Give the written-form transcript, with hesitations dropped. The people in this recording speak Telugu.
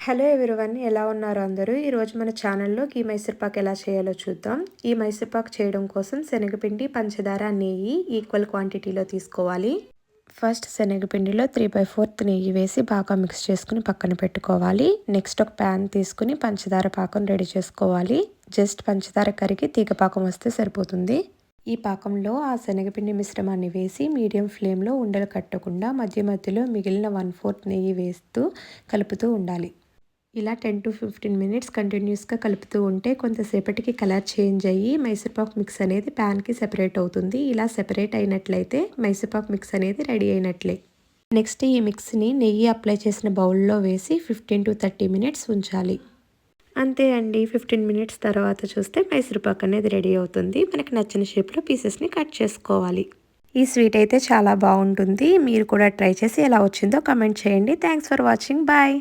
హలో ఎవ్రీవన్, ఎలా ఉన్నారు అందరూ? ఈరోజు మన ఛానల్లో ఈ మైసూర్పాక్ ఎలా చేయాలో చూద్దాం. ఈ మైసూర్పాక్ చేయడం కోసం శనగపిండి, పంచదార, నెయ్యి ఈక్వల్ క్వాంటిటీలో తీసుకోవాలి. ఫస్ట్ శనగపిండిలో 3/4 నెయ్యి వేసి బాగా మిక్స్ చేసుకుని పక్కన పెట్టుకోవాలి. నెక్స్ట్ ఒక ప్యాన్ తీసుకుని పంచదార పాకం రెడీ చేసుకోవాలి. జస్ట్ పంచదార కరిగి తీగ పాకం వస్తే సరిపోతుంది. ఈ పాకంలో ఆ శనగపిండి మిశ్రమాన్ని వేసి మీడియం ఫ్లేమ్లో ఉండలు కట్టకుండా మధ్య మధ్యలో మిగిలిన 1/4 నెయ్యి వేస్తూ కలుపుతూ ఉండాలి. ఇలా 10 to 15 మినిట్స్ కంటిన్యూస్గా కలుపుతూ ఉంటే కొంతసేపటికి కలర్ చేంజ్ అయ్యి మైసూర్పాక్ మిక్స్ అనేది ప్యాన్కి సెపరేట్ అవుతుంది. ఇలా సెపరేట్ అయినట్లయితే మైసూర్పాక్ మిక్స్ అనేది రెడీ అయినట్లే. నెక్స్ట్ ఈ మిక్స్ని నెయ్యి అప్లై చేసిన బౌల్లో వేసి 15 to 30 మినిట్స్ ఉంచాలి. అంతే అండి, 15 మినిట్స్ తర్వాత చూస్తే మైసూర్పాక్ అనేది రెడీ అవుతుంది. మనకు నచ్చిన షేప్లో పీసెస్ని కట్ చేసుకోవాలి. ఈ స్వీట్ అయితే చాలా బాగుంటుంది. మీరు కూడా ట్రై చేసి ఎలా వచ్చిందో కామెంట్ చేయండి. Thanks for watching. బాయ్.